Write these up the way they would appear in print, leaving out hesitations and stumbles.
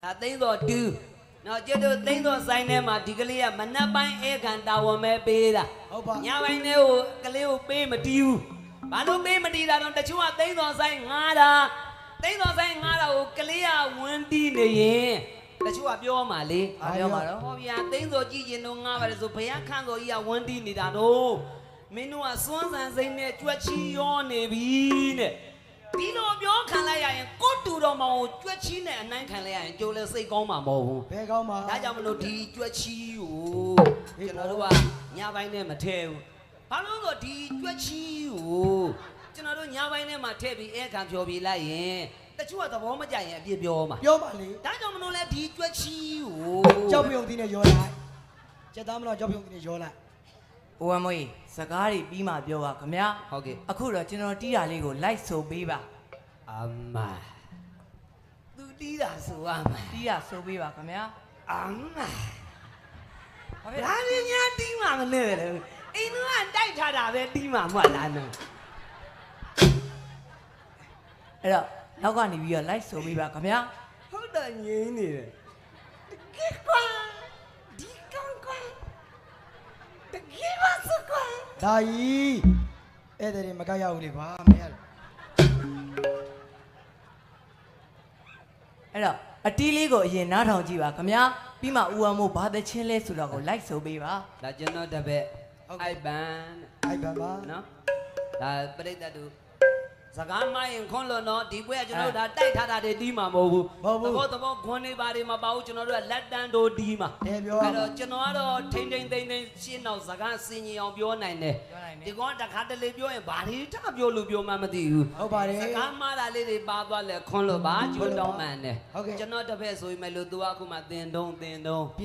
သိန်းတော်တူနော်ကျတို့သိန်းတော်ဆိုင်ထဲမှာဒီကလေးကမနက်ပိုင်းဧကန်တာဝန်ပဲပေးတာဟုတ်ပါညပိုင်းထဲကိုကလေးကိုပေးမတီးဘူးဘာလို့ပေးမတီးတာတော့တချို့ကသိန်းတော်ဆိုင်ငားတာသိန်းတော်ဆိုင်ငားတာကိုကလေးကဝန်းတီးနေရင်တချို့ကပြောမှလေပြောမှာတော့ဟောဗျာသိန်းတော်ကြည့်ရင်တော့ငားပါတယ်ဆိုဘုရားခန့်တော်ကြီးကဝန်းတီးနေတာတော့မင်းတို့ကစွန်းဆန်စိမ့်နဲ့ကြွက်ချီရောနေပြီတဲ့ဒီလိုပြောခံလိုက်ရရင်ကိုတူတော်မောင်ကိုကြွက်ချီနဲ့အနိုင်ခံလိုက်ရရင်ကြိုးလဲစိတ်ကောင်းမှာမဟုတ်ဘူးဘယ်ကောင်းမှာဒါကြောင့်မလို့ဒီကြွက်ချီကိုကျွန်တော်တို့ကညပိုင်းနဲ့မထည့်ဘူးဘာလို့လဲဆိုဒီကြွက်ချီကိုကျွန်တော်တို့ညပိုင်းနဲ့မှထည့်ပြီးအဲခံဖြော်ပြလိုက်ရင်တချို့ကသဘောမကျရင်အပြစ်ပြောမှာပြောပါလေဒါကြောင့်မလို့လဲဒီကြွက်ချီကိုကြောက်ပြုံသီးနဲ့ရောလိုက်စက်သားမလို့ကြောက်ပြုံသီးနဲ့ရောလိုက်အိုဝမ်မွေးစကားတွေပြီးမှပြောပါခင်ဗျာဟုတ်ကဲ့အခုတော့ကျွန်တော်တီးတာလေးကိုလိုက်ဆိုပေးပါအမသူတီးတာဆိုရမှာတီးတာဆိုပေးပါခင်ဗျာအမဒါလည်းညာတီးမှာမလဲလေအိမ်ကတိုက်ထားတာပဲတီးမှာမဟုတ်လားနော်အဲ့တော့နောက်ကနေပြီးတော့လိုက်ဆိုပေးပါခင်ဗျာဟုတ်တယ်ငင်းနေတယ်တကယ်ကွာဒီကောင်ကွာတကယ်ပါစကွာဒါကြီးအဲ့တဲ့မကရဘူးလေဘာမရလို့အဲ့တော့အတီးလေးကိုအရင်နားထောင်ကြည့်ပါခင်ဗျာပြီးမှဦးဝမ်မို့ဘာသချင်းလဲဆိုတော့ကိုလိုက်ဆိုပေးပါဒါကျွန်တော်တပည့်အိုက်ဘန်ပါနော်ဒါပြိတ္တတို့စကားမရင်ခွန်းလို့နော်ဒီပွဲကကျွန်တော်တို့ဒါတိုက်ထားတာတွေတီးမှာမဟုတ်ဘူးသဘောခွန်းနေပါတွေမပါဘူးကျွန်တော်တို့ကလက်တန်းတို့တီးမှာအဲ့တော့ကျွန်တော်ကတော့ထိမ့်ထိမ့်သိမ့်သိမ့်ရှင်းတော့စကားစင်ကြီးအောင်ပြောနိုင်တယ်ဒီကောင်တခါတလေပြောရင်ဘာတွေထပြောလို့ပြောမှမသိဘူးဟုတ်ပါတယ်စကားမှားတာလေးတွေပါသွားလဲခွန်းလို့ပါကျွတ်တောင်းမှန်တယ်ကျွန်တော်တပည့်ဆိုရင်မလို့သူကအခုမှသင်တုံးပ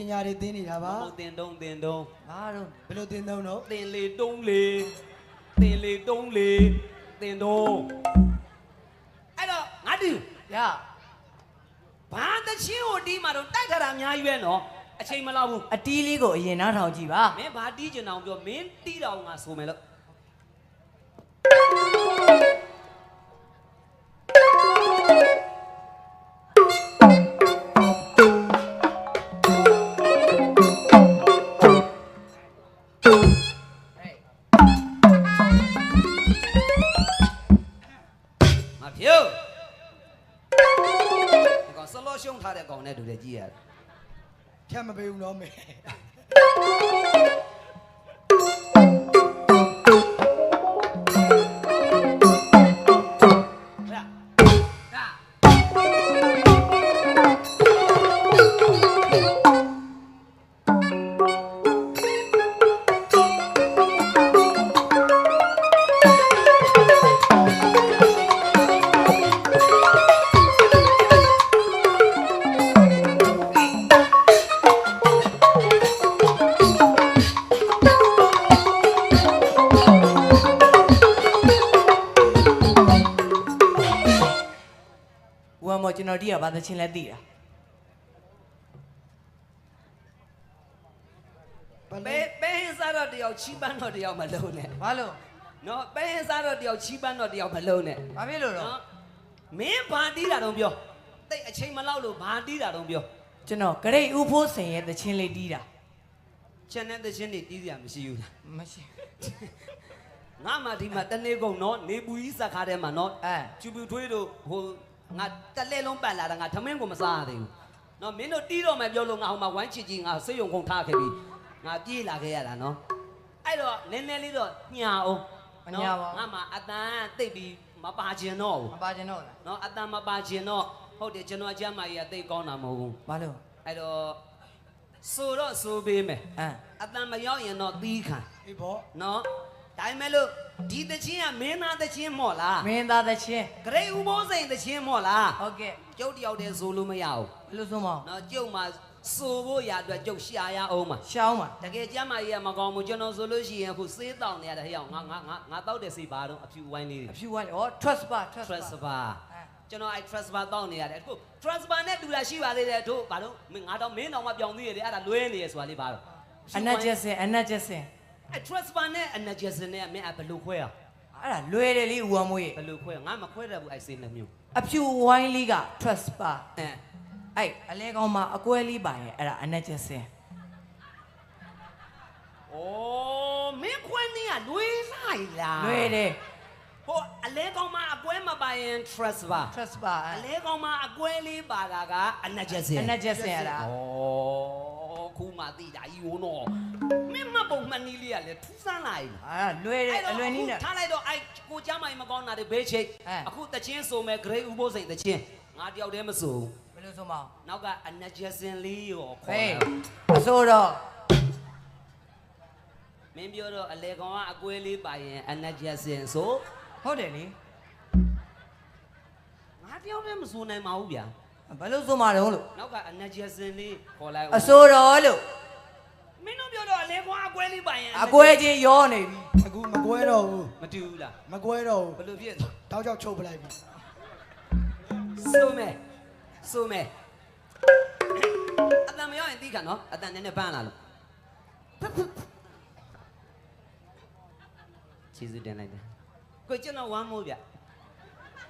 ညာတွေသင်နေတာပါဟုတ်သင်တုံးဘာတော့ဘယ်လိုသင်တုံးတော့သင်လေတုံးလေသင်လေတုံးလေသင်တုံးအဲ့တော့ငါတူရဘာတချင်းကိုတီးမှာတော့တိုက်ထားတာအများကြီးပဲနော်အချိန်မလောက်ဘူးအတီးလေးကိုအရင်နားထောင်ကြည့်ပါမင်းဘာတီးကျင်အောင်ပြောမင်းတီးတော့ငါဆိုမယ်လို့ရှုံးထားတဲ့ကောင်နဲ့တူတယ်ကြည့်ရတယ်ဖြတ်မပေးဘူးနော်မေကျွန်တော်တီးရဘာသချင်းလဲသိတာပဲစားတော့တယောက်ချီးပန်းတော့တယောက်မလုံးနဲ့ဘာလို့နော်ပဲစားတော့တယောက်ချီးပန်းတော့တယောက်မလုံးနဲ့ဘာဖြစ်လို့တော့မင်းဘာတီးတာတော့ပြောတိတ်အချိန်မလောက်လို့ဘာတီးတာတော့ပြောကျွန်တော်ဂရိတ်ဦးဖိုးစိန်ရဲ့သချင်းလေးတီးတာချန်တဲ့သချင်းတွေတီးစရာမရှိဘူးလားမရှိငါမှဒီမှာတနေ့ကုန်နော်နေပူကြီးစက်ခါထဲမှာနော်ကျူပူထွေးတို့ဟိုငါတလဲလုံးပတ်လာတာငါထမင်းကိုမစားရသေးဘူးနော်မင်းတို့တီးတော့မယ်ပြောလို့ငါဟိုမှာဝမ်းချစ်ကြီးငါစိတ်ယုံကုန်ထားခဲ့ပြီငါပြေးလာခဲ့ရတာနော်အဲ့တော့နည်းနည်းလေးတော့ညာအောင်မညာပါငါမှအတန်တိတ်ပြီးမပါခြင်းတော့ဘူးမပါခြင်းတော့လားနော်အတန်မပါခြင်းတော့ဟုတ်တယ်ကျွန်တော်အကျမ်းမာကြီးကတိတ်ကောင်းတာမဟုတ်ဘူးဘာလို့အဲ့တော့ဆိုတော့ဆိုပေးမယ်အတန်မရောက်ရင်တော့သီးခံအေးပေါ့နော်ဒါပေမဲ့လို့ဒီတချင်းကမင်းသားတချင်းမော့လားမင်းသားတချင်းဂရိတ်ဥပိုးစိန်တချင်းမော့လားဟုတ်ကဲ့ကျုပ်တယောက်တည်းဆိုလို့မရဘူးဘယ်လိုဆိုမအောင်နော်ကျုပ်မှာဆိုဖို့ရအတွက်ကျုပ်ရှာရအောင်မှာရှာအောင်မှာတကယ်ကျမ်းမာကြီးကမကောင်းဘူးကျွန်တော်ဆိုလို့ရှိရင်အခုစေးတောင်းနေရတဲ့ဟဲ့အောင်ငါတောက်တဲ့စေးပါတော့အဖြူဝိုင်းလေးတွေအဖြူဝိုင်းဩ trust bar ကျွန်တော်အဲ့ trust bar တောင်းနေရတယ်အခု trust bar နဲ့တူတာရှိပါသေးတယ်တို့ဘာလို့ငါတော့မင်းတော်မှပြောင်းသေးရတယ်အဲ့ဒါလွဲနေရဆိုတာလေးပါတော့အနက်ကျစင်အဲ့ trust bar နဲ့ energy စင်နဲ့မင်းဘယ်လိုခွဲအောင်အဲ့ဒါလွယ်တယ်လေဦးဝမ်းမွေးဘယ်လိုခွဲငါမခွဲတတ်ဘူးအဲ့စေးနှမျိုးအဖြူဝိုင်းလေးက trust bar အဲ့အလဲကောင်မှာအကွဲလေးပါရဲ့အဲ့ဒါအနက်ချက်စင် ဩမင်းခွန်းကြီးကလွေးလိုက်လား လွယ်တယ် ဟိုအလဲကောင်မအကွဲမပါရင် trust ပါ trust ပါ အလဲကောင်မအကွဲလေးပါတာကအနက်ချက်စင် အနက်ချက်စင်ရတာ ဩခုမှသိတာယူတော့မင်းမပုံမှန်နီးလေးကလည်းထူးဆန်းလာပြီ အာလွယ်တယ်အလွယ်နည်းနဲ့ ထားလိုက်တော့အဲ့ကိုကြမ်းမိုင်မကောင်းတာတွေဘေးချိတ်အခုတချင်းဆိုမဲ့ grade ဥပိုးစိန်တချင်းငါတယောက်တည်းမဆို ဘယ်လိုဆိုမအောင် နောက်ကအနက်ချက်စင်လေးရောခေါ် ဟေး လာ အစိုးတော့ မင်းပြောတော့အလေကောင်ကအကွဲလေးပါရင်အနက်ချက်စင်ဆို ဟုတ်တယ်လေ ငါတယောက်တည်းမဆိုနိုင်ပါဘူးဗျာ ဘယ်လိုဆိုမှတော့လို့ နောက်ကအနက်ချက်စင်လေးခေါ်လိုက် အစိုးတော့လို့ မင်းတို့ပြောတော့အလေကောင်အကွဲလေးပါရင် အကွဲချင်းရောနေပြီ အခုမကွဲတော့ဘူး မတူဘူးလား မကွဲတော့ ဘယ် ဘူး လိုဖြစ် တောက်ချောက်ချုပ်ပလိုက်ပြီ ဆိုမဲဆိုမဲအတန်မရောက်ရင်တီးခါနော်အတန်နည်းနည်းပန်းလာလို့ချီးစတင်လိုက်တယ်ကိုကျွန်တော်ဝမ်းမိုးဗျ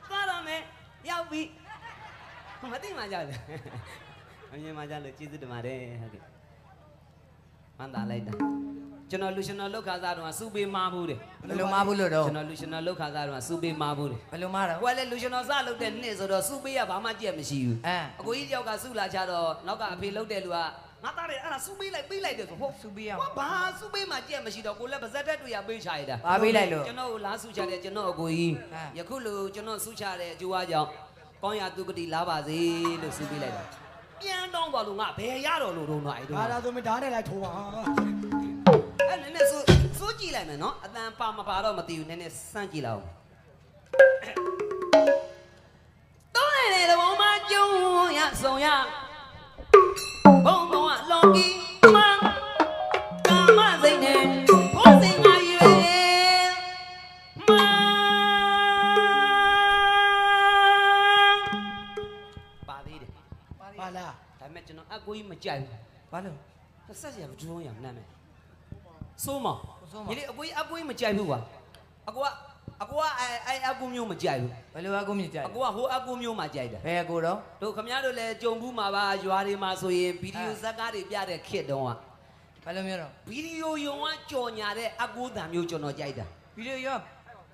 သွားတော့မယ်ရောက်ပြီမသိမှကြောက်တယ်အမြင်မှကြောက်လို့ချီးစတင်ပါတယ်ဟုတ်ကဲ့မှန်တာလိုက်တာကျွန်တော်လူရှင်တော်လောက်ခါစားတော့စူပေးမာဘူးတယ် ဘယ်လိုမှဘူးလို့တော့ ကျွန်တော်လူရှင်တော်လောက်ခါစားတော့စူပေးမာဘူးတယ် ဘယ်လိုမှတော့ ကိုယ်လည်းလူရှင်တော်စလုပ်တဲ့နေ့ဆိုတော့စူပေးရဘာမှကြက်မရှိဘူး အဲ အကိုကြီးတယောက်ကစုလာကြတော့နောက်ကအဖေလှုပ်တဲ့လူကငါသားတယ်အဲ့ဒါစုပေးလိုက်ပေးလိုက်တယ်ဆိုဟုတ် စူပေးရ ဘာဘာစုပေးမှကြက်မရှိတော့ကိုလည်းပါဇက်တက်တွေရပေးချရတာ ပါပေးလိုက်လို့ ကျွန်တော်ကိုလားစုချတယ်ကျွန်တော်အကိုကြီး အဲ ယခုလိုကျွန်တော်စုချတဲ့အကျိုးအကြောင်းကောင်းရာသူကတိလားပါစေလို့စုပေးလိုက်တာပြန်တော့ပါလို့ငါဘယ်ရတော့လို့တော့အဲ့တော့ ဒါသာဆိုမဓာတ်နဲ့လိုက်ထိုးပါ အဲ့နည်းနည်းစိုးကြည့်လိုက်မယ်နော်အတန်ပါမပါတော့မသိဘူးနည်းနည်းစမ်းကြည့်လိုက်အောင်တော့တဲ့ဘောမှာကျုံရဆောင်ရဘုံဘုံကလော်ကီမကာမစိတ်နဲ့ဘုံစင်ငါရွေမပါသေးတယ် ပါလား ဒါပေမဲ့ကျွန်တော်အကိုကြီးမကြိုက်ဘူး ဘာလို့ ဆက်စရာမတူတော့ရမနာမယ်စိုးမ စိုးမ ညီလေးအကိုကြီးမကြိုက်ဘူးကွာအကိုကအဲ့အကိုမျိုးမကြိုက်ဘူး ဘယ်လိုအကူမြင်ကြ အကိုကဟိုအကိုမျိုးမှကြိုက်တယ် ဘယ်အကူတော့ တို့ခမရတို့လည်းကြုံဘူးမှာပါရွာတွေမှာဆိုရင်ဗီဒီယိုဇက်ကားတွေပြတဲ့ခစ်တုံးက ဘယ်လိုမျိုးတော့ ဗီဒီယိုယုံကကြော်ညာတဲ့အကိုတံမျိုးကျွန်တော်ကြိုက်တာ ဗီဒီယိုရော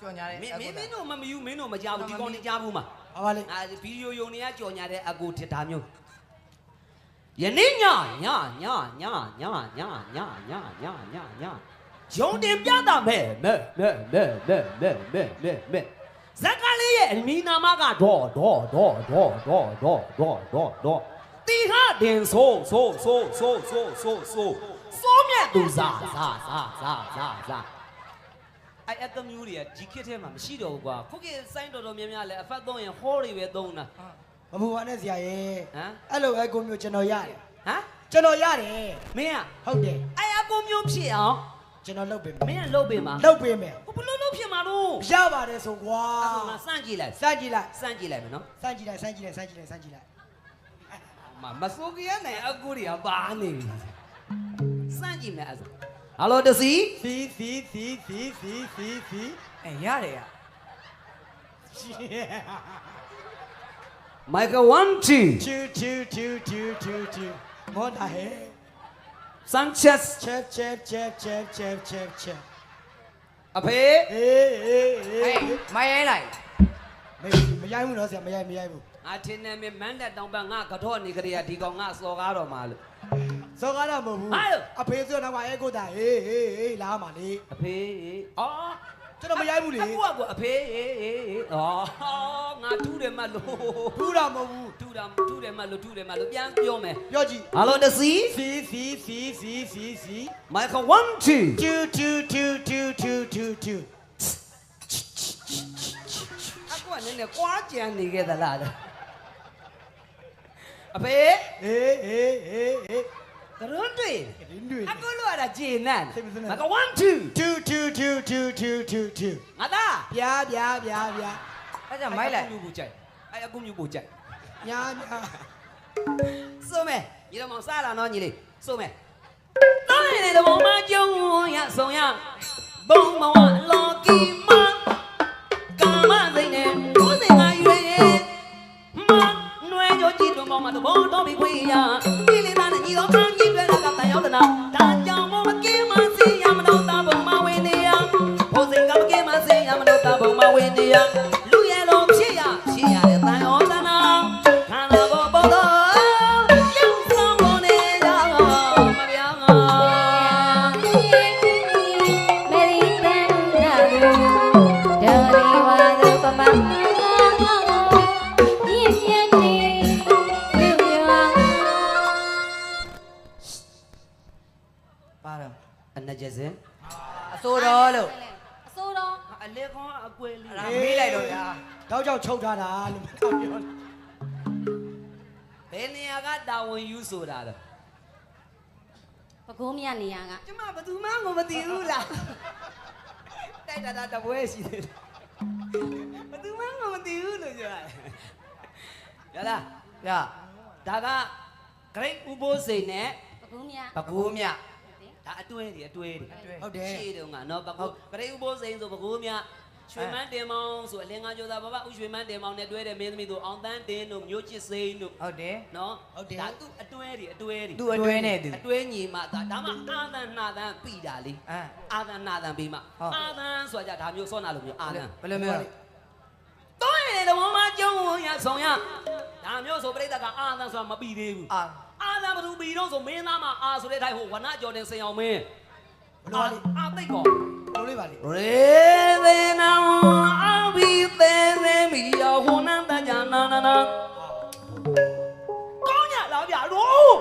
ကြော်ညာတဲ့ မင်းတို့မမယူမင်းတို့မကြောက်ဘူးဒီကောင်နေကြားဘူးမှာ ဘာပါလဲ ဗီဒီယိုယုံတွေကကြော်ညာတဲ့အကိုထစ်တာမျိုးယနေ့ညရုံတင်ပြတာမဲ့ဇက်ကလေးရဲ့အမီနာမကတော့တီဟာတင်ဆိုးမြတ်သူစားအဲ့အတမျိုးတွေကဒီခေတ်ထဲမှာမရှိတော့ဘူးကွာခုခေတ်စိုင်းတော်များများလဲအဖတ်သုံးရင်ဟောတွေပဲသုံးတာ မမူပါနဲ့ဆရာရဲ့ ဟမ် အဲ့လိုအကိုမျိုးကျွန်တော်ရတယ် ဟမ် ကျွန်တော်ရတယ် မင်း ဟုတ်တယ် အဲ့အကိုမျိုးဖြစ်အောင် ကျွန်တော်လုပ်ပေး မ မယ် င်းကလုပ်ပေးမှာ လုပ်ပေးမယ် ဘယ်လိုလုပ်ဖြစ်မှာလို့ ရပါတယ်ဆိုကွာ အဲ့ဒါငါစမ်းကြည့်လိုက် စမ်းကြည့်လိုက် စမ်းကြည့်လိုက်မယ်နော် စမ်းကြည့်လိုက်မဆိုးကြရနိုင်အကူတွေကပါနေပြီစမ်းကြည့်မယ်အဲ့ဒါဟယ်လိုတစီ စီ အဲရတယ်ရ မိုက်က1 2 2မောတာဟဲ Sanchezချက် အဖေ အေး မရဲလိုက် မရိုက်ဘူးနော်ဆရာမရိုက်ဘူး အထင်းနေမမန်းတဲ့တောင်ပန်းငါကတော့နေကြရဒီကောင်ငါစော်ကားတော်မှာလို့ စောကားတော့မဟုတ်ဘူး ဟာလို့ အဖေဆိုတော့အဲကိုတာဟေးလာမှာလေ အဖေအော် ကျွန်တော်မရိုက်ဘူးလေ အကူကအဖေအော်ငါထူးတယ်မလို့ ဘူးတာမဟုတ်ဘူး ထူးတယ်မလို့ပြန်ပြောမယ် ပြောကြည့် ဟယ်လိုတစီ စီ မိုက်က1 2 2 အကူကနည်းနည်းကွာကြံနေခဲ့သလားအဖေ အေး ကရွန်းတွေ ဒင်းတွေ အကူလို့ရတာဂျေနန် စိတ်မစနဲ့ မက1 2 2 ငါသား ပြား အဲ့ကြောင့်မိုက်လိုက် အကူမျိုးပူကြိုက်အဲ့အကူမျိုးပူကြိုက် ညာ စိုးမယ်ညီတော်မောင်စားလာနော်ညီလေးစိုးမယ်တောင်းနေတဲ့ဘောမှာကျုံရဆောင်ရဘုံဘဝလော်ကီမကာမစိတ်နဲ့ကိုယ်စင်ငါရွေမနွယ်ကြည့်တော့ မောင်မတဘောတော်ပြီးခွေရဒီလေးသားနဲ့ညီတော်ကောင်းကြီးတွေ့တာကတန်ရောက်တဲ့နောက်ဒါကြောင့်မို့မကင်းမစီရမလို့တာဘုံမဝင်းနေရဘိုးစိန်ကမကင်းမစီရမလို့တာဘုံမဝင်းနေရလူရဲ့လုံးဖြစ်ရတဲ့တန်ရောတနာခန္ဓာဘောဘောတော်ရောက်ဆောင်မနေရမပြောင်းမေရီတန်နာဒေါ်လီဝါဒပမအနကျစင် အစိုးတော်လို့ အစိုးတော် အလေကောအကွယ်လေး ဒါမေးလိုက်တော့ဗျာ တောက်ကြောက်ချုပ်ထားတာလို့မပြော ဘယ်နေရာကတာဝန်ယူဆိုတာလဲ ပကုံးမြနေရက ကျမဘယ်သူမှမသိဘူးလားတိုက်တာတပွဲရှိတယ်ဘယ်သူမှမသိဘူးလို့ပြောရတယ်ရလား ဗျာ ဒါကဂရိတ်ဥပိုးစိန်နဲ့ ပကုံးမြ ပကူးမြ ဒါအတွဲတွေ ဟုတ်တယ် ရှေ့တုန်းကနော်ပကုဂရိတ်ဥပိုးစိန်ဆိုပကူမြရွှေမန်းတင်မောင်ဆိုအလင်းကားကျော်သားဘဘဥရွှေမန်းတင်မောင်နဲ့တွဲတဲ့မင်းသမီးတို့အောင်တန်းတင်းတို့မျိုးချစ်စိန်တို့ ဟုတ်တယ် နော်ဒါသူအတွဲတွေ သူ့အတွဲနဲ့သူ အတွဲညီမဒါမှအာသန်နှာသန်ပြီတာလေအာသန်နှာသန်ပြီးမှအာသန်ဆိုတာကြဒါမျိုးစောနာလိုမျိုးအာသန် ဘယ်လိုမျိုးလဲ တော့ရတယ်တဘောမကျုံရဆောင်ရဒါမျိုးဆိုပြိတ္တကအာသန်ဆိုတာမပြီးသေးဘူး အာသန်ဘသူပြီးတော့ဆိုမင်းသားမအာဆိုတဲ့အတိုင်းဟိုဝနကျော်တင်စင်အောင်မင်း ဘလို့လေ အာသိတ်ကော ဘလို့လေးပါလေ ရေသေနာအာဘီသေသေမီယောဟွန်နန်တကြနာနာနာကောင်းရလားဗျာလို့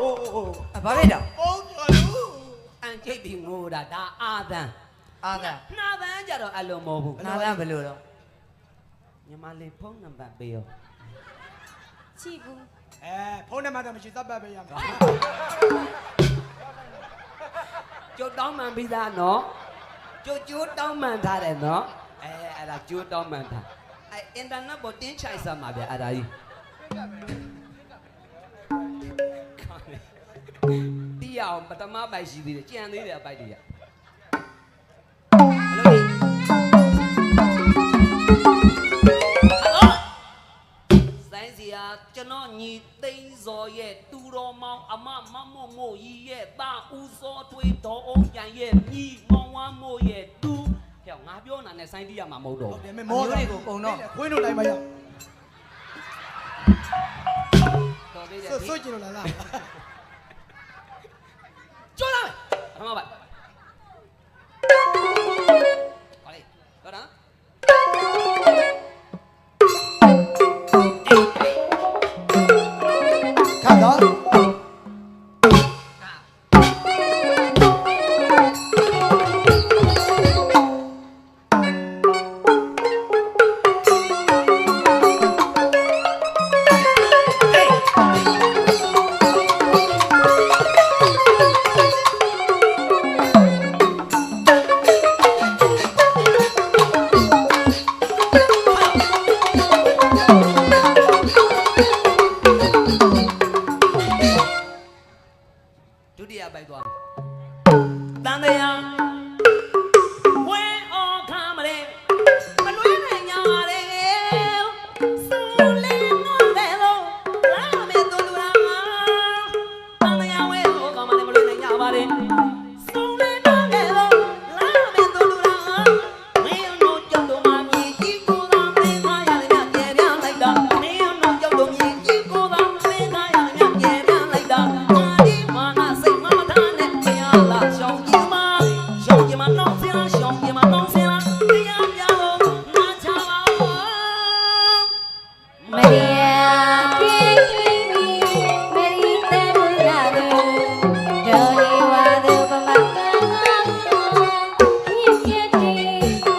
ဘာဖြစ်တော့ ဟုတ်ပါလို့ အန်ချိတ်ပြီးငိုတာဒါအာသန် အာသာ နှာသန်ကြတော့အလုံးမဟုတ်ဘူး နာသားဘယ်လိုတော့ ညီမလေးဖုန်းနံပါတ်ပေးရော ချိဘူး ဖုန်းနံပါတ်တော့မရှိသတ်ပတ်ပေးရမှာ ကျုပ်တောင်းမှန်ပြီးသားနော်ကျိုးတောင်းမှန်ထားတယ်နော်အဲ့ဒါကျိုးတောင်းမှန်ထားအဲ့အင်တာနက်ပေါ်တင်းချိုက်စမ်းပါဗျအဲ့ဒါကြီးတီးအောင်ပထမပိုက်ရှိသေးတယ်ကြံသေးတယ်အပိုက်တွေကဘယ်လိုလဲဆိုင်စီယာကျွန်တော်ညီသိန်းစော်ရဲ့တူတော်မောင်အမမမို့မို့ကြီးရဲ့တာဦးစောထွေးတော်အောင်ကြံရဲ့ညီမောင်ဝမ်းမို့ရဲ့တူဟဲ့ငါပြောနာနဲ့ဆိုင်တီးရမှာမဟုတ်တော့ ဟုတ်တယ် မော မော တွေကိုကုံတော့ ခွေးလို့လိုက်မရ တော်သေးတယ် ဆွတ်ကျင်လို့လား ကျိုးလာမယ်ပထမပိုက်ပါလေတော့နော် ခါတော့ ဒုတိယပိုက်သွားတန်တရားဝဲအောင်ခါမလဲမလွေးနိုင်ညာရဲစူလေးနော်တဲ့လို့လာမေတူလူရာတန်တရားဝဲအောင်ခါမလဲမလွေးနိုင်ညာပါလေစူလေးနော်တဲ့လို့လာမေတူလူရာမင်းတို့ကြောင့်တို့မှမြည်ကြည့်ကိုသာမင်းသားရတယ်ညကျေပြလိုက်တာမင်းတို့ကြောင့်တို့မြည်ကြည့်ကိုသာမင်းသားရတယ်ညကျေပြလိုက်တာမာနစိတ်မမထားနဲ့တရားလာရှောင်းကြည့်မရှောင်းကြည့်မနှောင်းစင်လားရှောင်းကြည့်မနှောင်းစင်လားတရားပြလို့နာချပါဦး မရီယာပြေးမေရီတန်နာဒေါ်လီဝါဒပမညစ်ညစ်တီလူ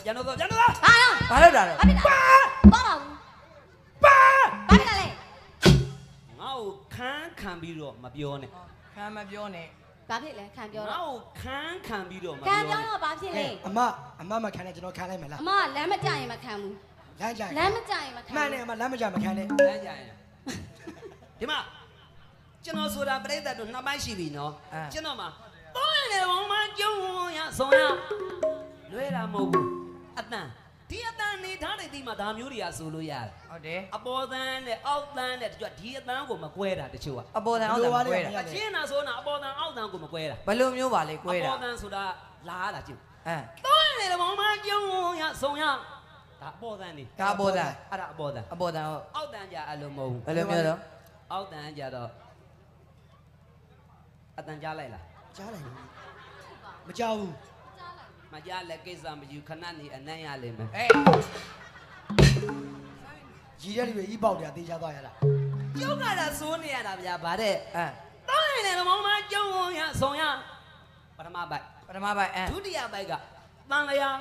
ရော တော်ပြန်တော့ ဟာတော့ ဘာလို့တာတော့ ဘာဖြစ်လဲပါပါဘူးဘာဖြစ်လဲ ငါ့ကိုခန်းခံပြီးတော့မပြောနဲ့ ခံမပြောနဲ့ ဘာဖြစ်လဲခံပြော ငါ့ တော့ ကိုခန်းခံပြီးတော့မ ခံ ပြော ပြော နဲ့ တော့ဘာဖြစ်လဲ အမမခံနဲ့ကျွန်တော်ခံလိုက်မယ်လား အမလမ်းမကြရင်မခံဘူး လမ်းကြ လမ်းမကြရင်မခံ မှန်တယ်အမလမ်းမကြမခံနဲ့ လမ်းကြရင်ဒီမှာကျွန်တော်ဆိုတာပြိဿတို့နှစ်ပိုင်းရှိပြီနော်ကျွန်တော်မှာတော့လေဘောင်မကျုံရဆောင်ရလွဲတာမဟုတ်ဘူးအတန် ဒီအတန်နေထားတဲ့ဒီမှာဒါမျိုးတွေကဆိုလို့ရတယ် ဟုတ်တယ် အပေါ်တန်းနဲ့အောက်တန်းနဲ့တချို့ဒီအတန်းကိုမကွဲတာတချို့ အပေါ်တန်အောက်တန်ကွဲတာ အချင်းနာဆိုနာအပေါ်တန်းအောက်တန်းကိုမကွဲတာ ဘယ်လိုမျိုးပါလဲကွဲ အ တာ ပေါ်တန်းဆိုတာလာရတာကြည့် အမ် တော့နေတယ်မောင်မကျုံရဆုံရဒါအပေါ်တန်းနေ ဒါအပေါ်တန် အဲ့ဒါအပေါ်တန်း အပေါ်တန်ဟုတ် အောက်တန်းကြအလုံးမဟုတ် ဘယ်လိုမျိုးတော့ အောက်တန်းကြတော့အတန်းကြားလိုက်လား ကြားလိုက်မကြောက်ဘူး မကြားလက်ကိစ္စမယူခဏနေအနံ့ရလိမ့်မယ် အေး ရီတဲ့လူတွေဤပေါက်တယ်တေးချသွားရတာ ကျုပ်ကတာစိုးနေရတာဗျာဗါတဲ့ အမ် တော့နေတယ်မောင်မကျုံရဆုံရပထမပိုက် ပထမပိုင်းအမ် ဒုတိယပိုက်ကတန်လျာ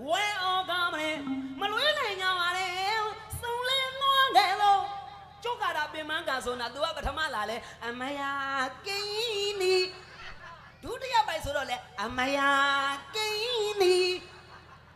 ဝဲအော်ကမလေးမလွေးနိုင်ကြပါလေစုံလင်းနွားတယ်လို့ကျုပ်ကတာပင်မကဆိုနာသူကပထမလာလဲအမယာကင်းနီဒုတိယပိုက်ဆိုတော့လေအမယာကင်းနီ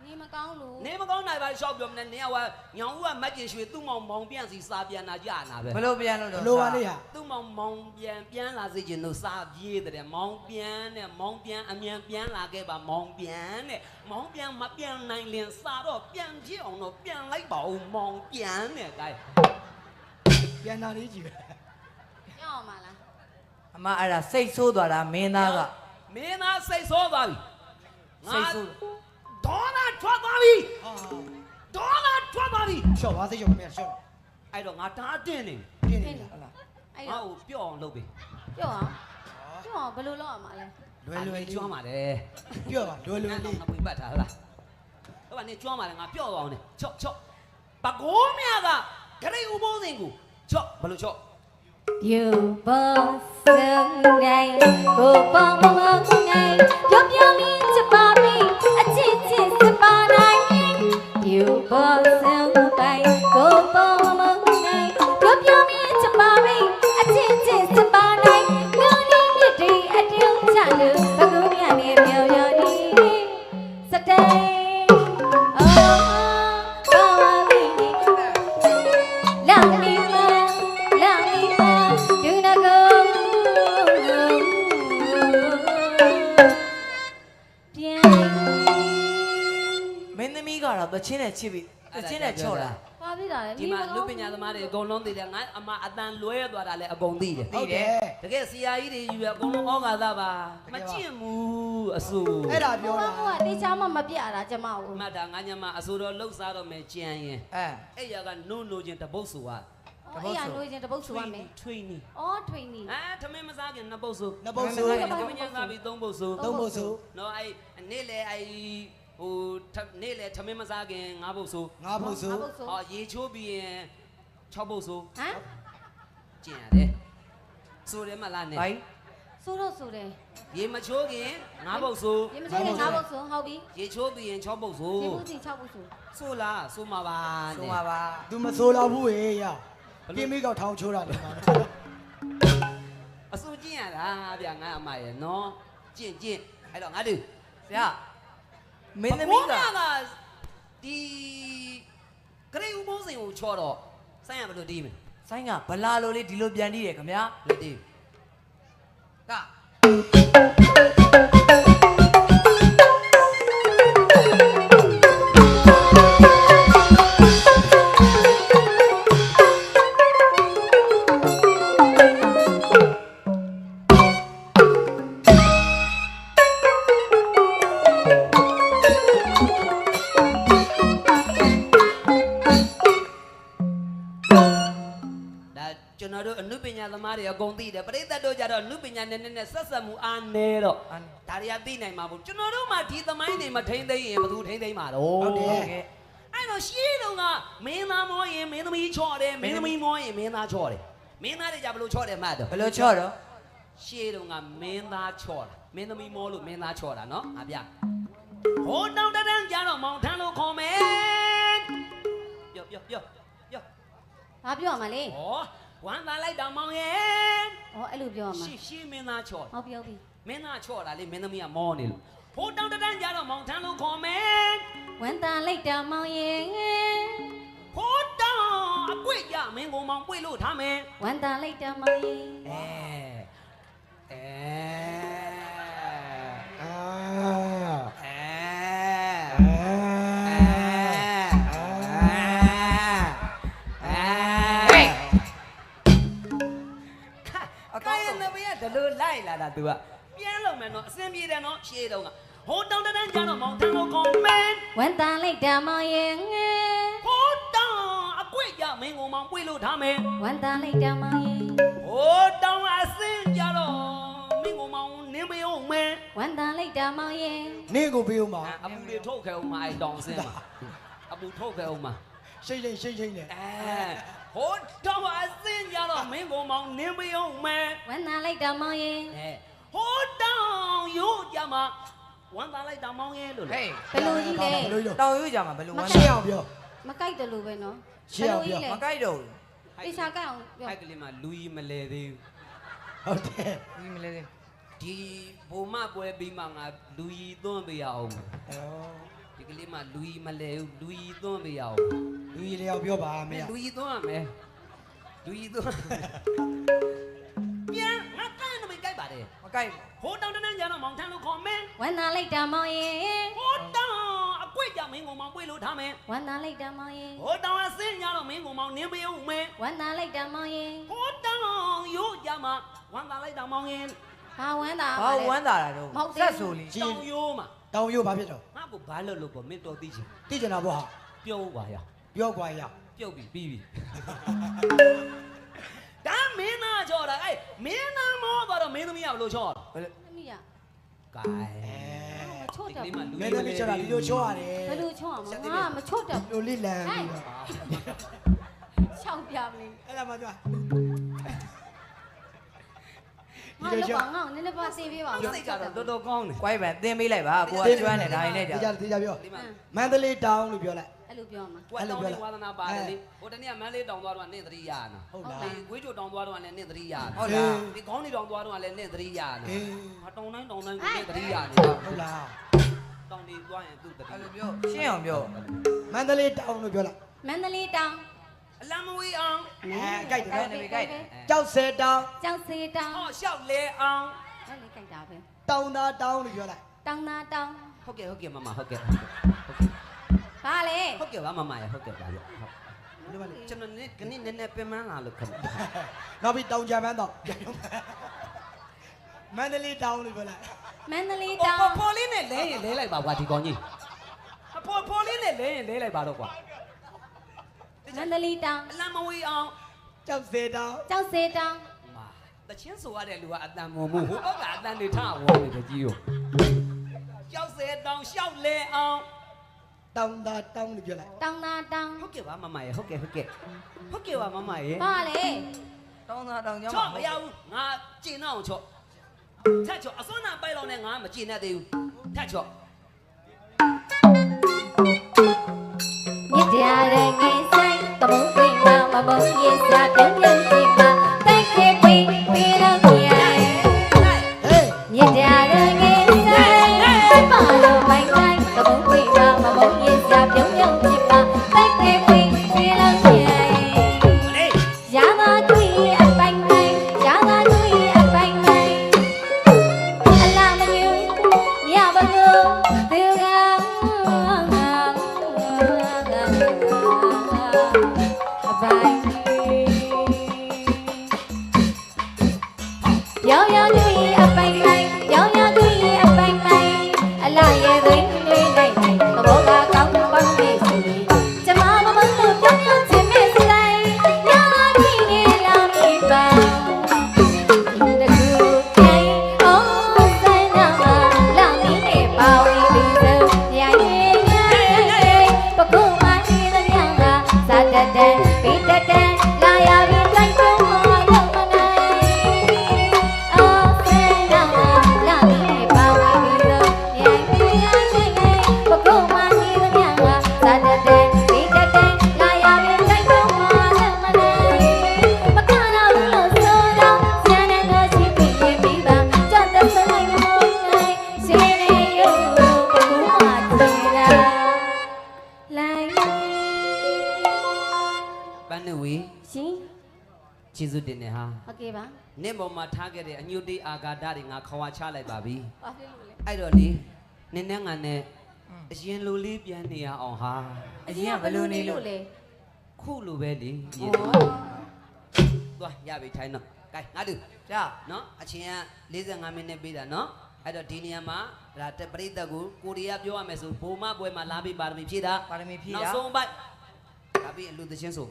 နေမကောင်းလို့ နေမကောင်းနိုင်ပါရှောက်ပြောမနေနေကညောင်ဦးကမတ်ကျင်ရွှေသူ့မောင်မောင်ပြန်စီစာပြန်လာကြနာပဲ ဘယ်လိုပြန်လို့ ဘ တော့ လိုပါလေဟာ သူ့မောင်မောင်ပြန်လာစေချင်လို့စာပြေးတဲ့မောင်ပြန်နဲ့မောင်ပြန်အမြန်ပြန်လာခဲ့ပါမောင်ပြန်တဲ့မောင်ပြန်မပြန်နိုင်လင်စာတော့ပြန်ကြည့်အောင်တော့ပြန်လိုက်ပါဦးမောင်ပြန်နဲ့ကဲ ပြန်လာလေးကြီးပဲ ပြောင်းပါလား အမအဲ့ဒါစိတ်ဆိုးသွားတာမင်းသားက မင်းသားစိတ်ဆိုးသွားပြီ စိတ်ဆိုး ဒေါနာထွက်သွားပြီ ဟာ ဒေါနာထွက်သွားပြီ ရှော့ပါစိတ်ရှော့မင်းရှော့ အဲ့တော့ငါတားတင်းနေ တင်းနေလား ဟုတ်လား အဲ့ ငါ့ တော့ ကိုပြော့အောင်လုပ်ပြီ ပြောင်းအောင်ဘယ်လိုလုပ်ရမှာလဲ လွယ်လွယ်လေး ကျွမ်းပါတယ် ပြော့ပါလွယ်လွယ်လေး ငါပွေပတ်ထားလားဟိုကနေကျွမ်းပါတယ်ငါပြော့သွားအောင်နဲ့ချော့ချော့ပကိုးမြကဂရိဥပုံးစင်ကိုချော့ဘယ်လိုချော့ You both sing ကိုပေါမမနိုင်ပြောပြမင်းချပါမင်းအချစ်ချစ်စပါနိုင် You both sing ကိုပေါမမနိုင်ပြောပြမင်းချပါမင်းအချစ်ချစ်စပါနိုင်ငါနေမြတ်ဒီအတူချလို့ဘကုမြနေပြောရနေစတဲ့မင်းသမီးကတော့သချင်းနဲ့ချစ်ပြီးသချင်းနဲ့ချော့တာ ပါပြီလား ဒီမှာလူပညာသမားတွေအကုန်လုံးသိတယ်ငါအမအတန်လွဲသွားတာလည်းအကုန်သိတယ် သိတယ် တကယ်ဆရာကြီးတွေယူရအကုန်လုံးဩဃာသပါမကျင့်ဘူးအဆူ အဲ့ဒါပြော ပြော တာ တာကတေချာမှမပြတာကျမကို မှတ်တာငါညမအဆူတော့လှုပ်ရှားတော့မယ်ကြံရင် အဲ အဲ့ရကနိုးနိုးချင်းတပုတ်ဆူပါ အဲ့ရလို့ချင်းတပုတ်ဆိုရမယ် ထွေးနီ အော်ထွေနီ ထမင်းမစားခင်နှစ်ပုတ်ဆူ နှစ်ပုတ်ဆို ထမင်းညစားပြီးသုံးပုတ်ဆူ သုံးပုတ်ဆို နော်အဲ့နေ့လေအဲ့ဟိုနေ့လေထမင်းမစားခင်ငါးပုတ်ဆူ ငါပုတ်ဆို ဟောရေချိုးပြီးရင်6ပုတ်ဆူ ဟမ် ကျင်ရတယ်ဆိုတယ်မလားနဲ့ ဘိုင်း ဆိုတော့ဆိုတယ် ရေမချိုးခင်9ပုတ်ဆူ ရေမချိုးရင်5ပုတ်ဆိုဟုတ်ပြီ ရေချိုးပြီးရင်6ပုတ်ဆူ ရေပုတ်စီ6ပုတ်ဆို ဆိုလားဆိုမှာပါ ဆိုမှာပါ သူမဆိုးတော့ဘူးဟေးရပြင်းမိကောက်ထောင်ချိုးတာလေ အစိုးကျင့်ရတာဗျာငါအမရဲ့နော်ကျင့်အဲ့တော့ငါတို့ ဆရာမင်းသမီးက ဒီဂရိဥပုံးစင်ကိုချောတော့ဆိုင်းရဘယ်လိုတီးမလဲ ဆိုင်ကဗလာလိုလေးဒီလိုပြန်တီးတယ်ခင်ဗျာ လက်တီးက ကျွန်တော်တို့အနုပညာသမားတွေအကုန်သိတယ်ပရိသတ်တို့ကြတော့အနုပညာနဲ့နဲ့ဆက်ဆက်မှုအားနေတော့ဒါတွေကသိနိုင်မှာဘူးကျွန်တော်တို့မှဒီသမိုင်းတွေမထိမ့်သိရင်ဘယ်သူထိမ့်သိမှာတော့ ဟုတ်တယ် အဲ့တော့ရှေးတုန်းကမင်းသားမောရင်မင်းသမီးချော့တယ်မင်းသမီးမောရင်မင်းသားချော့တယ်မင်းသားတွေကြဘယ်လိုချော့တယ်မှတ်တော့ ဘယ်လိုချော့တော့ ရှေးတုန်းကမင်းသားချော့တာမင်းသမီးမောလို့မင်းသားချော့တာနော်အပြဟိုတောင်တန်းကြတော့မောင်ထမ်းလို့ခေါ်မယ်ပြော ဘာပြောရမှာလဲ ဩဝမ်းသာလိုက်တော့မောင်ရဲ့ ဩအဲ့လိုပြောရမှာ ရှေးမင်းသားချော့ ဟုတ်ပြီဟုတ်ပြီ မင်းသားချော့တာလေမင်းသမီးကမောနေလို့ဟိုတောင်တန်းကြတော့မောင်ထမ်းလို့ခေါ်မယ် ဝန်တန်လိုက်တာမောင်ရဲ့ ဟိုတောင်အကွေ့ကြမင်းကိုမောင်ပွေလို့ထားမယ် ဝန်တန်လိုက်တာမောင်ရဲ့ အဲ အာ အဲ လိုက်လာတာ तू ကပြန်လုံမယ်နော်အစင်ပြေတယ်နော်ရှေးတော့ကဟိုတောင်းတန်းကြတော့မောင်ထန်းလို့ကောင်းမင်း ဝန်တန်လိုက်တာမောင်ရဲ့ငယ် ဟိုတောင်းအကွေ့ကြမင်းကိုမောင်ပွေလို့ထားမယ် ဝန်တန်လိုက်တာမောင်ရဲ့ ဟိုတောင်းအစင်ကြတော့မင်းကိုမောင်နင်းမအောင်မယ် ဝန်တန်လိုက်တာမောင်ရဲ့ နင်းကိုပေးဦးမှာ အပူတွေထုတ်ခဲ့အောင်မအဲ့တောင်းစင်းမှာအပူထုတ်ခဲ့အောင်မ ရှိတ်နဲ့ ဟိုတောင်းအစင်ကြတော့မင်းကိုမောင်နင်းမအောင်မယ် ဝန်တန်လိုက်တာမောင်ရဲ့ ဟိုတောင်းရိုးကြမှာဝန်သားလိုက်တောင်းမောင်းရဲလို့လေ ဟေး ဘယ်လိုကြီးလဲ တောင်ရွကြမှာဘယ်လိုဝမ်း ရှင်းအောင်ပြော မကြိုက်တယ်လို့ပဲနော် ရှင်းအောင်ပြော မကိုက်တော့ အိချာကြိုက်အောင်ပြော အဲ့ကလေးမှလူကြီးမလဲသေး ဟုတ်တယ် ဘူးဒီမလဲသေး ဘူးဒီဘုံမပွဲပြီးမှငါလူကြီးသွန်းပေးရအောင် ဩ ဒီကလေးမှလူကြီးမလဲဘူးလူကြီးသွန်းပေးရအောင် လူကြီးလျောက်ပြောပါမ မ ရ င်းလူကြီးသွန်းရမယ်လူကြီးသွန်းပြန်ငါကန်တော့မကြိုက်ပါနဲ့ မကိုက် ဟိုတောင်းတန်းကြတော့မောင်ထန်းလို့ခေါ်မယ် ဝန်တန်လိုက်တာမောင်ရဲ့ ဟိုတောင်းအကွေ့ကြမင်းကိုမောင်ပွေလို့ထားမယ် ဝန်တန်လိုက်တာမောင်ရဲ့ ဟိုတောင်းအစင်းကြတော့မင်းကိုမောင်နင်းပေးအောင်မယ် ဝန်တန်လိုက်တာမောင်ရဲ့ ဟိုတောင်းရိုးကြမှာဝန်သားလိုက်တောင်းမောင်းရင် ဘာဝန်တာ ဘာဝမ်းသာတာတော့ဆက်ဆိုလီ တောင်းရိုးမှာ တောင်ရိုးဘာဖြစ်တော့ ငါ့ကိုဘာလို့လို့ပေါ့မင်းတော်သိချင် သိကျင်တာပေါ့ဟာ ပြုတ်ပါရ ပြောကွာရ ပြုတ်ပြီပြီးပြီဒါမင်းသားချော်တာအဲ့မင်းသားမောသွားတော့မင်းသမီးကဘလို့ချော်တာ ဘယ်လို သမီးရ ကဲ ချော့တယ် ဒီမှာလူ မင်းသမီးချောတာဒီလိုချောရတယ် ဘယ်လိုချော့အောင်ငါမချော့တယ် လိုလေးလန်ပြီးတော့ ချောက်ပြမင်း အဲ့ဒါမှသွား ငါလောက်ပါငါနည်းနည်းပါစေးပေးပါဦး စိတ်ကတော့တော်တော်ကောင်းတယ် ကွိုက်ပဲသင်ပေးလိုက်ပါကိုကကျွမ်းနေဒါရင်းနဲ့ကြာ သိကြပြော ဒီမှာ မန္တလေးတောင်လို့ပြောလိုက် အဲ့လိုပြောမှာ ကိုယ်တောင်းလေးဝါသနာပါတယ်လေဟိုတနေ့ကမန်းလေးတောင်းသွားတော့နင့်သတိရနာ ဟုတ်လား ဒီဝေးချိုတောင်းသွားတော့လည်းနင့်သတိရနာ ဟုတ်လား ဒီခေါင်းလေးတောင်းသွားတော့လည်းနင့်သတိရနာ အေး ငါတောင်းတိုင်းတောင်းတိုင်းကိုနင့်သတိရနေ ဟုတ်လား တောင်းနေသွားရင်သူ့သတိ အဲ့လိုပြောရှင်းအောင်ပြော မန္တလေးတောင်လို့ပြောလိုက် မန္တလေးတောင် အလံမဝေးအောင် ကြိုက်တယ် အဲ့နေပြီကိုက်တယ် ကြောက်စဲတောင် ကျောက်စေတောင် ဟောလျှောက်လဲအောင် အဲ့လေကြိုက်တာပဲ တောင်သားတောင်လို့ပြောလိုက် တောင်နာတောင် ဟုတ်ကဲ့ဟုတ်ကဲ့မမဟုတ်ကဲ့ ဘာလဲ ဟုတ်ကဲ့ပါမမရဟုတ်ကဲ့ပါလို့ ဒီမှာလေ ကျွန်တော်နေ့ကနေ့နည်းနည်းပင်မလာလို့ခင်ဗျ နောက်ပြီးတောင်ကြမ်းပန်းတော့မန္တလေးတောင်လို့ပြောလိုက် မန္တလေး ပေါ် တောင် ပေါ်လေးနဲ့လဲရင်လဲလိုက်ပါကွာဒီကောင်ကြီးပေါ်လေးနဲ့လဲရင်လဲလိုက်ပါတော့ကွာ မန္တလေးတောင် အလံမဝေးအောင် ကြောက်စဲတောင် ကျောက်စေတောင် မာတချင်းဆိုရတဲ့လူကအတန်မုံမှုဟိုဘက်ကအတန်တွေထဝေါ်နေတယ်ကြီးကိုကြောက်စဲတောင်လျှောက်လဲအောင် တောင်သားတောင်လို့ပြောလိုက် တောင်နာတောင် ဟုတ်ကဲ့ပါမမရဟုတ်ကဲ့ဟုတ်ကဲ့ဟုတ်ကဲ့ပါမမရ ဘာလဲ တောင်းသားတောင်းကြောင်း ချော့မရဘူးငါကျင်တော့ချော့ထက်ချော့အစွမ်းနာပိုက်လောက်နဲ့ငါမကျင်တတ်သေးဘူးထက်ချော့ မြစ်တရားရဲ့ငယ်ဆိုင်တမုံသိမမမုံရဲ့စာပြုံးပြုံးကြည့်ပါတိုက်ခဲပြီးပြီးတော့ကြည့်ရ ဟေး မြစ်တရားရဲ့ငယ်ဆိုင်ပါလို့ပိုင်တိုင်းတမုံသိမမမုံရဲ့စာပြုံးပြုံးကြည့်ပါတိုက်ခဲပြီးပြီးတော့ကြည့်ရ လေ ရပါတွေ့အပိုင်တိုင်းရပါတွေ့အပိုင်တိုင်းအလားမယူမြပါလို့သူကအပိုင်ရောင်ရောင်တွေ့အပိုင်တိုင်းရောင်ရောင်တွေ့အပိုင်တိုင်းအလားရဲ့သွင်းလေးလိုက်တိုင်းသဘောကကောင်းပေါင်းနေစီကျမမမလို့ပြောင်းပြောင်းချင်မဲ့စလိုက်ရောင်ရောင်တွေ့နေလာမိပါတကူခိုင်အောင်ဆိုင်နာလာမိနေပါဝီပြီးစရရဲ့ပကုမနေသမျှကစာတတ်တဲ့ပိတတ်တဲ့လာရပြီးတိုက်တွန်းမလို့မနိုင်အော်ဆိုင်နာလာမိနေပါဝီပြီးစရရဲ့ပကုမနေသမျှကစာတတ်တဲ့ပိတတ်တဲ့လာရပြီးတိုက်တွန်းမလို့မနိုင်မခါတော့လို့ဆိုတော့ဆန်းတဲ့တော့ရှိပြီးရင်ပြီးပါကြတ်တဲ့ဆိုင်မနိုင်ရှင်းနေရုံပကုမကြည့်လာလိုက် ပန်းနဝေ ရှင် ကျေးဇူးတင်နေဟာ ဟုတ်ကဲ့ပါ နင့်ပေါ်မှာထားခဲ့တဲ့အညွတ်တေးအာဃာတတွေငါခွာချလိုက်ပါပြီ ဘာဖြစ်လို့လဲ အဲ့တော့လေနင်းနဲ့ငါနဲ့အရင်လိုလေးပြန်နေရအောင်ဟာ အရင်ကဘယ်လိုနေလို့ လဲ ခုလိုပဲလေ ဩ သွားရပြီထိုင်းတော့ ကဲငါတို့ ကြာ နော်အချင်းက45မိနစ်ပေးတာနော်အဲ့တော့ဒီနေရာမှာဒါပရိသတ်ကိုကိုရီးယားပြောရမယ်ဆိုဘုံမပွဲမှာလာပြီးပါရမီဖြည့်တာ ပါရမီဖြည့်တာ နောက်ဆုံးပိုက်ဒါပြီးအလူသချင်းဆို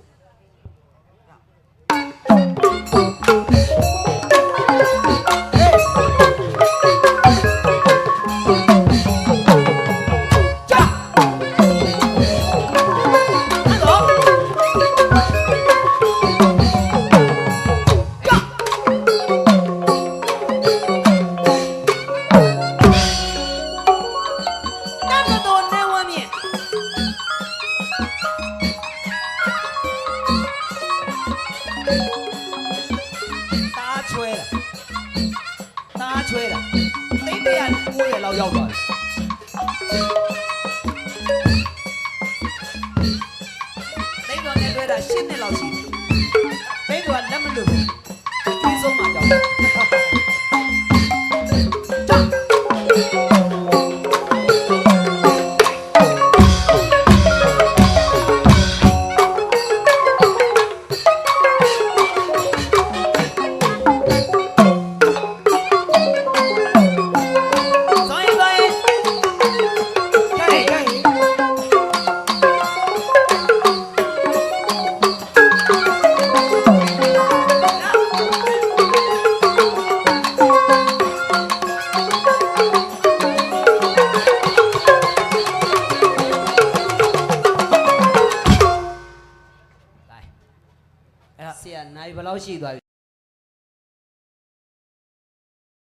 ချွဲတာတိတ်တရ900လောက်ရောက်သွားပြီတိတ်တော်နဲ့လွဲတာ10နှစ်လောက်ရှိပြီတိတ်တော်ကလက်မလွတ်ဘူးဒီဆုံးမှကြောက်ဆရာနိုင်ဘယ်လောက်ရှိသွားပြီ